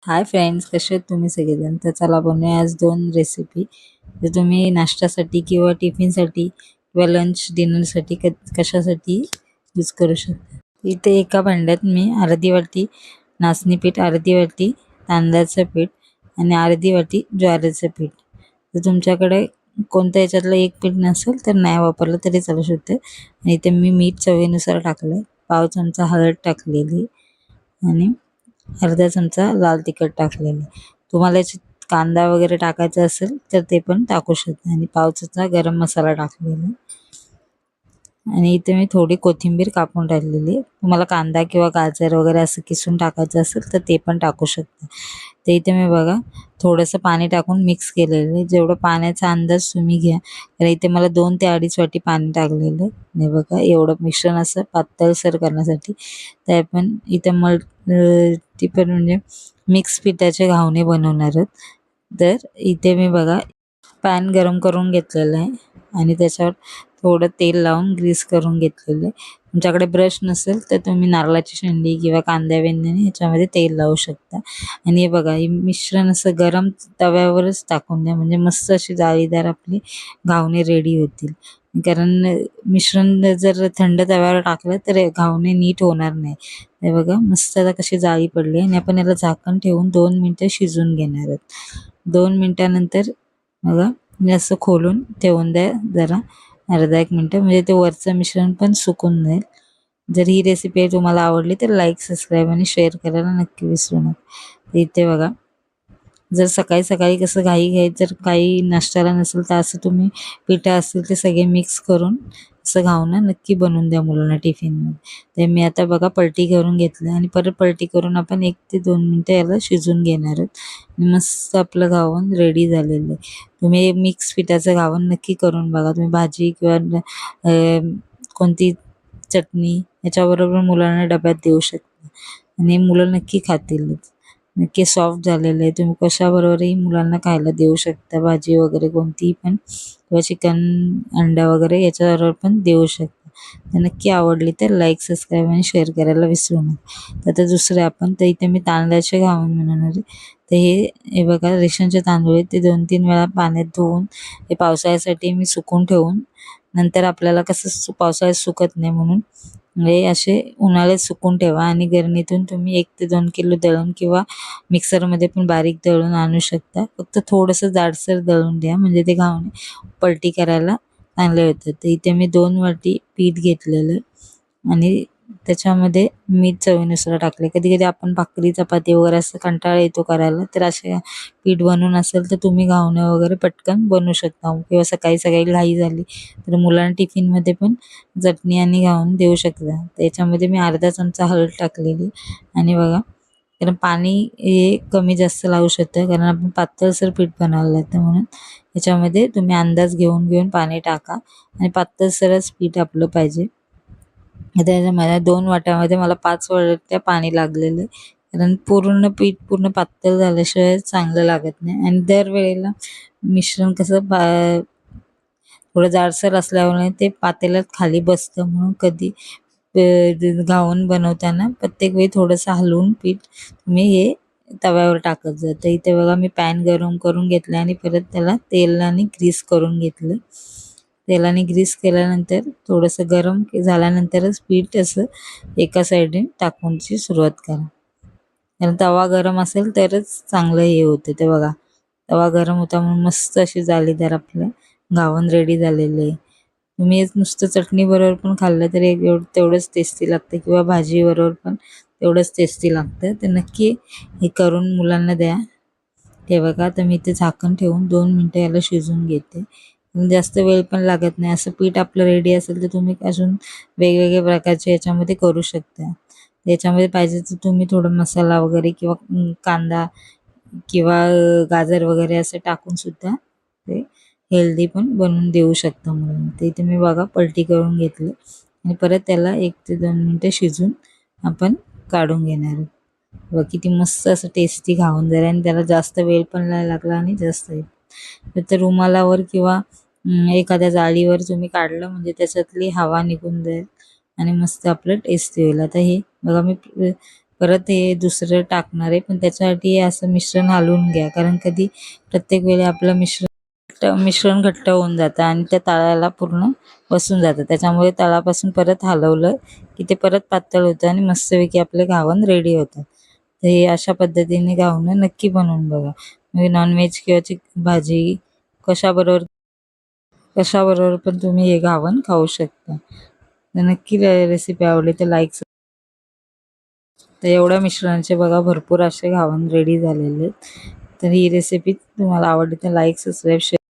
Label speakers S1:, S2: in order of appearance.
S1: Hi friends, कसे आहेत तुम्ही सगळेजण? तर चला बनवूया आज दोन रेसिपी जे तुम्ही नाश्त्यासाठी किंवा टिफिनसाठी किंवा लंच डिनरसाठी कशासाठी यूज करू शकता. इथे एका भांड्यात मी अर्धी वाटी नाचणी पीठ, अर्धी वाटी तांदळाचं पीठ आणि अर्धी वाटी ज्वारीचं पीठ. तर तुमच्याकडे कोणत्या याच्यातलं एक पीठ नसेल तर नाही वापरलं तरी चालू शकते. आणि इथे मी मीठ चवीनुसार टाकलं, पाव चमचा हळद टाकलेली आणि अर्धा चमचा लाल तिखट टाकलेले. तुम्हाला याच्यात कांदा वगैरे टाकायचा असेल तर ते पण टाकू शकता आणि पाव चमचा गरम मसाला टाकलेला आणि इथे मी थोडी कोथिंबीर कापून टाकलेली. तुम्हाला कांदा किंवा गाजर वगैरे असं किसून टाकायचं असेल तर ते पण टाकू शकता. ते इथे मी बघा थोडंसं पाणी टाकून मिक्स केलेलं आहे. जेवढं पाण्याचा अंदाज तुम्ही घ्या. तर इथे मला 2 ते 2.5 वाटी पाणी टाकलेलं आहे. हे बघा एवढं मिश्रण असं पातळसर करण्यासाठी. तर आपण इथे ती पण म्हणजे मिक्स पिठाचे घावणे बनवणार आहोत. तर इथे मी बघा पॅन गरम करून घेतलेलं आहे आणि त्याच्यावर थोडं तेल लावून ग्रीस करून घेतलेलं आहे. तुमच्याकडे ब्रश नसेल तर तुम्ही नारळाची शेंडी किंवा कांद्या वेंद्याने ह्याच्यामध्ये तेल लावू शकता. आणि हे बघा हे मिश्रण असं गरम तव्यावरच टाकून द्या, म्हणजे मस्त अशी जाळीदार आपली घावणे रेडी होतील. कारण मिश्रण जर थंड तव्यावर टाकलं तर घावणे नीट होणार नाही. हे बघा मस्त आता कशी जाळी पडली आणि आपण याला झाकण ठेवून 2 मिनिटं शिजवून घेणार आहोत. 2 मिनिटानंतर बघा असं खोलून ठेवून द्या जरा अर्धा 1 मिनिटं, म्हणजे ते वरचं मिश्रण पण सुकून जाईल. जर ही रेसिपी तुम्हाला आवडली तर लाईक, सबस्क्राईब आणि शेअर करायला नक्की विसरू नका. इथे बघा जर सकाळी सकाळी कसं घाई जर काही नाश्त्याला नसेल तर असं तुम्ही पिठं असतील ते सगळे मिक्स करून असं घावणं नक्की बनवून द्या मुलांना टिफिनमध्ये. तर मी आता बघा पलटी करून घेतलं आणि परत पलटी करून आपण 1 ते 2 मिनिटं याला शिजवून घेणार आहोत. आणि मस्त आपलं घावण रेडी झालेलं आहे. तुम्ही मिक्स पिठाचं घावण नक्की करून बघा. तुम्ही भाजी किंवा कोणती चटणी याच्याबरोबर मुलांना डब्यात देऊ शकता आणि मुलं नक्की खातीलच. नक्की सॉफ्ट झालेलं आहे. तुम्ही कशाबरोबरही मुलांना खायला देऊ शकता. भाजी वगैरे कोणतीही पण किंवा चिकन, अंडा वगैरे याच्याबरोबर पण देऊ शकता. तर नक्की आवडली तर लाईक, सबस्क्राईब आणि शेअर करायला विसरू नका. तर आता दुसरे आपण तर इथे मी तांदळाचे घावण बनवणार आहे. तर हे बघा रेशनचे तांदूळ आहेत, ते 2-3 वेळा पाण्यात धुवून हे पावसाळ्यासाठी मी सुकून ठेवून नंतर आपल्याला कसं पावसाळ्यात सुकत नाही म्हणून हे असे उन्हाळ्यात सुकून ठेवा आणि गिरणीतून तुम्ही 1 ते 2 किलो दळून किंवा मिक्सरमध्ये पण बारीक दळून आणू शकता. फक्त थोडंसं जाडसर दळून द्या, म्हणजे ते घावणे पलटी करायला चांगले होतात. तर इथे मी 2 वाटी पीठ घेतलेलं आणि त्याच्यामध्ये मीठ चवीनुसार टाकले. कधी कधी आपण भाकरी चपाती वगैरे असं कंटाळा येतो करायला, तर असे पीठ बनवून असेल तर तुम्ही घावणे वगैरे पटकन बनवू शकता. किंवा सकाळी सकाळी घाई झाली तर मुलांना टिफिनमध्ये पण चटणी आणि घावून देऊ शकता. त्याच्यामध्ये मी अर्धा चमचा हळद टाकलेली आणि बघा कारण पाणी हे कमी जास्त लावू शकतं, कारण आपण पातळसर पीठ बनवलं आहे. म्हणून याच्यामध्ये तुम्ही अंदाज घेऊन घेऊन पाणी टाका आणि पातळसरच पीठ आपलं पाहिजे. आता माझ्या 2 वाट्यामध्ये मला 5 वाट्या पाणी लागलेलं आहे. कारण पूर्ण पीठ पूर्ण पातळ झाल्याशिवाय चांगलं लागत नाही आणि दरवेळेला मिश्रण कसं थोडं जाडसर असल्यामुळे ते पातेल्यात खाली बसतं. म्हणून कधी घावण बनवताना प्रत्येक वेळी थोडंसं हलवून पीठ तुम्ही हे तव्यावर टाकत जा. तर इथे बघा मी पॅन गरम करून घेतलं आणि परत त्याला तेलाने ग्रीस करून घेतलं. तेलाने ग्रीस केल्यानंतर थोडंसं गरम झाल्यानंतरच पीठ असं एका साईडने टाकूनची सुरुवात करा. कारण तवा गरम असेल तरच चांगलं हे होतं. ते बघा तवा गरम होता म्हणून मस्त अशी जाळीदार आपलं घावण रेडी झालेलं आहे. तुम्ही हे नुसतं चटणीबरोबर पण खाल्लं तरी तेवढंच टेस्टी लागतं किंवा भाजीबरोबर पण तेवढंच टेस्टी लागतं. तर नक्की हे करून मुलांना द्या. हे बघा तर मी ते झाकण ठेवून 2 मिनिटं याला शिजवून घेते. जास्त वेळ पण लागत नाही. असं पीठ आपलं रेडी असेल तर तुम्ही अजून वेगवेगळ्या प्रकारचे याच्यामध्ये करू शकता. याच्यामध्ये पाहिजे तर तुम्ही थोडा मसाला वगैरे किंवा कांदा किंवा गाजर वगैरे असं टाकून सुद्धा ते हेल्दी पण बनवून देऊ शकता मुलांना. तर इथे मी बघा पलटी करून घेतलं आणि परत त्याला 1 ते 2 मिनिटं शिजवून आपण काढून घेणार आहोत. बघा किती मस्त असं टेस्टी घावून जाईल आणि त्याला जास्त वेळ पण नाही लागला आणि जास्त तर रुमालावर किंवा एखाद्या जाळीवर तुम्ही काढलं म्हणजे त्याच्यातली हवा निघून जाईल आणि मस्त आपलं टेस्टी होईल. आता हे बघा मी परत हे दुसरं टाकणार आहे, पण त्याच्यासाठी हे असं मिश्रण हलवून घ्या, कारण कधी प्रत्येक वेळी आपलं मिश्रण घट्ट होऊन जातं आणि त्या तळाला पूर्ण बसून जातं. त्याच्यामुळे तळापासून परत हलवलं की ते परत पातळ होतं आणि मस्तपैकी आपले घावन रेडी होतात. तर हे अशा पद्धतीने घावणं नक्की बनवून बघा. म्हणजे नॉनव्हेज किंवा भाजी कशाबरोबर कशाबरोबर पण तुम्ही हे घावन खाऊ शकता. तर नक्की रेसिपी आवडली तर लाईक. तर एवढ्या मिश्रणाचे बघा भरपूर असे घावन रेडी झालेले आहेत. तर ही रेसिपी तुम्हाला आवडली तर लाईक, सबस्क्राईब, शेअर